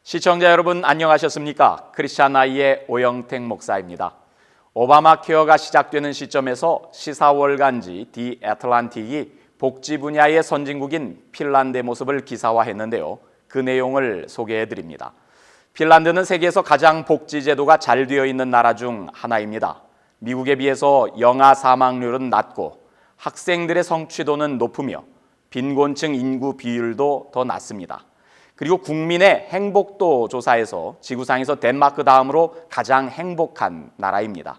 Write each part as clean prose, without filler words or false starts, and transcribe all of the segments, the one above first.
시청자 여러분 안녕하셨습니까? 크리스찬 아이의 오영택 목사입니다. 오바마 케어가 시작되는 시점에서 시사월간지 디 애틀란틱이 복지 분야의 선진국인 핀란드의 모습을 기사화했는데요. 그 내용을 소개해드립니다. 핀란드는 세계에서 가장 복지 제도가 잘 되어 있는 나라 중 하나입니다. 미국에 비해서 영아 사망률은 낮고 학생들의 성취도는 높으며 빈곤층 인구 비율도 더 낮습니다. 그리고 국민의 행복도 조사에서 지구상에서 덴마크 다음으로 가장 행복한 나라입니다.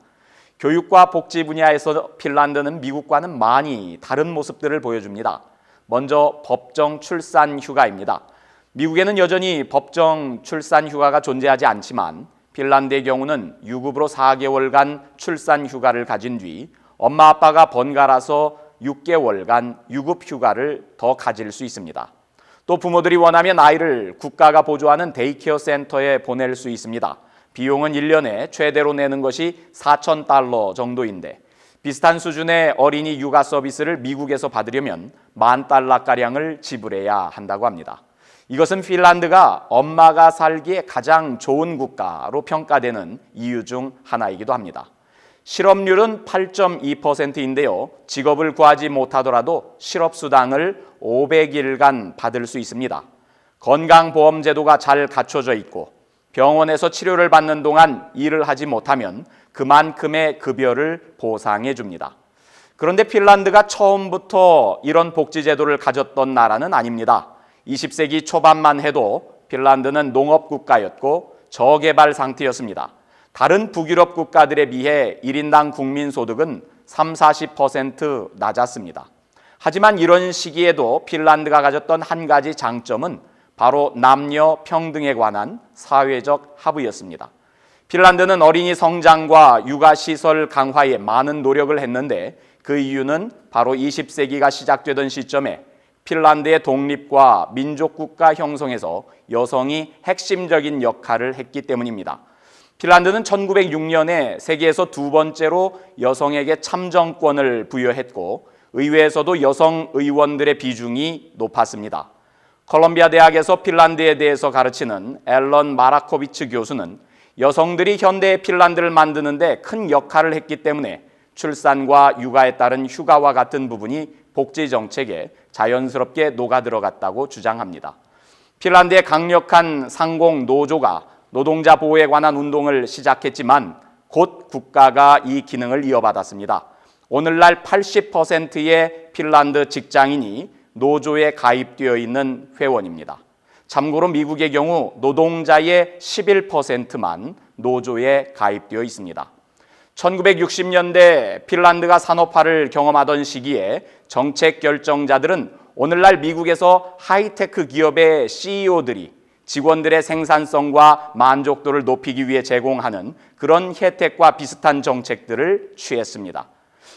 교육과 복지 분야에서 핀란드는 미국과는 많이 다른 모습들을 보여줍니다. 먼저 법정 출산 휴가입니다. 미국에는 여전히 법정 출산 휴가가 존재하지 않지만 핀란드의 경우는 유급으로 4개월간 출산 휴가를 가진 뒤 엄마 아빠가 번갈아서 6개월간 유급 휴가를 더 가질 수 있습니다. 또 부모들이 원하면 아이를 국가가 보조하는 데이케어 센터에 보낼 수 있습니다. 비용은 1년에 최대로 내는 것이 $4,000 정도인데 비슷한 수준의 어린이 육아 서비스를 미국에서 받으려면 $10,000가량을 지불해야 한다고 합니다. 이것은 핀란드가 엄마가 살기에 가장 좋은 국가로 평가되는 이유 중 하나이기도 합니다. 실업률은 8.2%인데요. 직업을 구하지 못하더라도 실업수당을 500일간 받을 수 있습니다. 건강보험제도가 잘 갖춰져 있고 병원에서 치료를 받는 동안 일을 하지 못하면 그만큼의 급여를 보상해 줍니다. 그런데 핀란드가 처음부터 이런 복지제도를 가졌던 나라는 아닙니다. 20세기 초반만 해도 핀란드는 농업국가였고 저개발 상태였습니다. 다른 북유럽 국가들에 비해 1인당 국민소득은 30-40% 낮았습니다. 하지만 이런 시기에도 핀란드가 가졌던 한 가지 장점은 바로 남녀 평등에 관한 사회적 합의였습니다. 핀란드는 어린이 성장과 육아시설 강화에 많은 노력을 했는데 그 이유는 바로 20세기가 시작되던 시점에 핀란드의 독립과 민족국가 형성에서 여성이 핵심적인 역할을 했기 때문입니다. 핀란드는 1906년에 세계에서 두 번째로 여성에게 참정권을 부여했고 의회에서도 여성 의원들의 비중이 높았습니다. 콜롬비아 대학에서 핀란드에 대해서 가르치는 앨런 마라코비츠 교수는 여성들이 현대의 핀란드를 만드는 데 큰 역할을 했기 때문에 출산과 육아에 따른 휴가와 같은 부분이 복지 정책에 자연스럽게 녹아들어갔다고 주장합니다. 핀란드의 강력한 상공 노조가 노동자 보호에 관한 운동을 시작했지만 곧 국가가 이 기능을 이어받았습니다. 오늘날 80%의 핀란드 직장인이 노조에 가입되어 있는 회원입니다. 참고로 미국의 경우 노동자의 11%만 노조에 가입되어 있습니다. 1960년대 핀란드가 산업화를 경험하던 시기에 정책 결정자들은 오늘날 미국에서 하이테크 기업의 CEO들이 직원들의 생산성과 만족도를 높이기 위해 제공하는 그런 혜택과 비슷한 정책들을 취했습니다.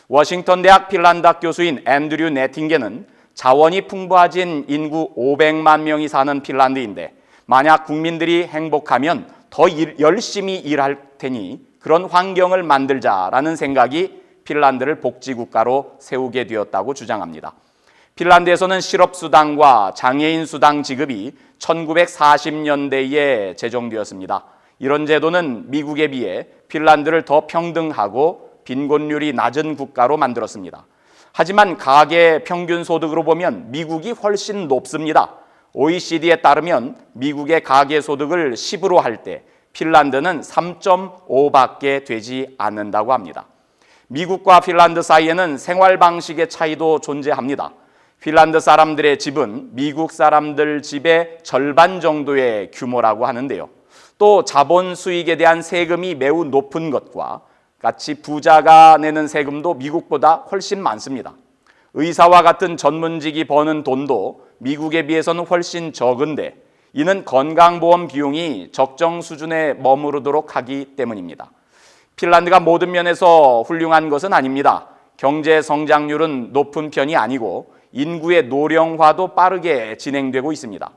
워싱턴 대학 핀란드학 교수인 앤드류 네팅게는 자원이 풍부해진 인구 500만 명이 사는 핀란드인데 만약 국민들이 행복하면 더 열심히 일할 테니 그런 환경을 만들자라는 생각이 핀란드를 복지국가로 세우게 되었다고 주장합니다. 핀란드에서는 실업수당과 장애인수당 지급이 1940년대에 제정되었습니다. 이런 제도는 미국에 비해 핀란드를 더 평등하고 빈곤율이 낮은 국가로 만들었습니다. 하지만 가계 평균 소득으로 보면 미국이 훨씬 높습니다. OECD에 따르면 미국의 가계 소득을 10으로 할 때 핀란드는 3.5밖에 되지 않는다고 합니다. 미국과 핀란드 사이에는 생활 방식의 차이도 존재합니다. 핀란드 사람들의 집은 미국 사람들 집의 절반 정도의 규모라고 하는데요. 또 자본 수익에 대한 세금이 매우 높은 것과 같이 부자가 내는 세금도 미국보다 훨씬 많습니다. 의사와 같은 전문직이 버는 돈도 미국에 비해서는 훨씬 적은데 이는 건강보험 비용이 적정 수준에 머무르도록 하기 때문입니다. 핀란드가 모든 면에서 훌륭한 것은 아닙니다. 경제 성장률은 높은 편이 아니고 인구의 노령화도 빠르게 진행되고 있습니다.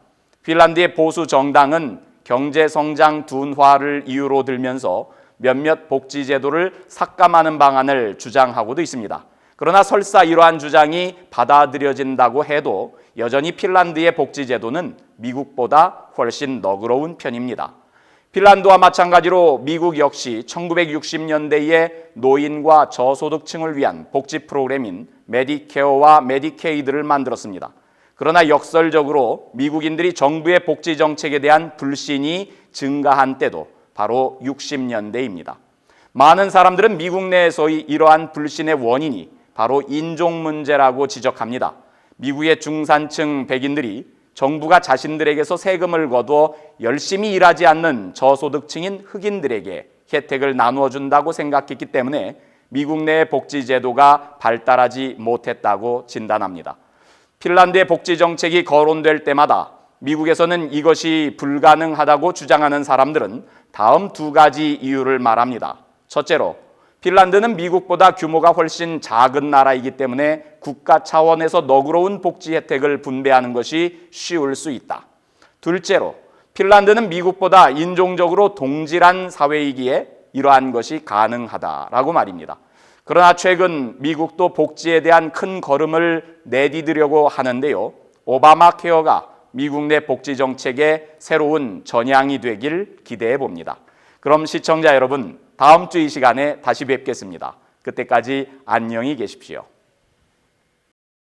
핀란드의 보수 정당은 경제 성장 둔화를 이유로 들면서 몇몇 복지 제도를 삭감하는 방안을 주장하고도 있습니다. 그러나 설사 이러한 주장이 받아들여진다고 해도 여전히 핀란드의 복지 제도는 미국보다 훨씬 너그러운 편입니다. 핀란드와 마찬가지로 미국 역시 1960년대에 노인과 저소득층을 위한 복지 프로그램인 메디케어와 메디케이드를 만들었습니다. 그러나 역설적으로 미국인들이 정부의 복지 정책에 대한 불신이 증가한 때도 바로 60년대입니다. 많은 사람들은 미국 내에서의 이러한 불신의 원인이 바로 인종 문제라고 지적합니다. 미국의 중산층 백인들이 정부가 자신들에게서 세금을 거두어 열심히 일하지 않는 저소득층인 흑인들에게 혜택을 나누어 준다고 생각했기 때문에 미국 내의 복지 제도가 발달하지 못했다고 진단합니다. 핀란드의 복지 정책이 거론될 때마다 미국에서는 이것이 불가능하다고 주장하는 사람들은 다음 두 가지 이유를 말합니다. 첫째로, 핀란드는 미국보다 규모가 훨씬 작은 나라이기 때문에 국가 차원에서 너그러운 복지 혜택을 분배하는 것이 쉬울 수 있다. 둘째로, 핀란드는 미국보다 인종적으로 동질한 사회이기에 이러한 것이 가능하다라고 말입니다. 그러나 최근 미국도 복지에 대한 큰 걸음을 내디디려고 하는데요. 오바마 케어가 미국 내 복지 정책의 새로운 전향이 되길 기대해 봅니다. 그럼 시청자 여러분, 다음 주 이 시간에 다시 뵙겠습니다. 그때까지 안녕히 계십시오.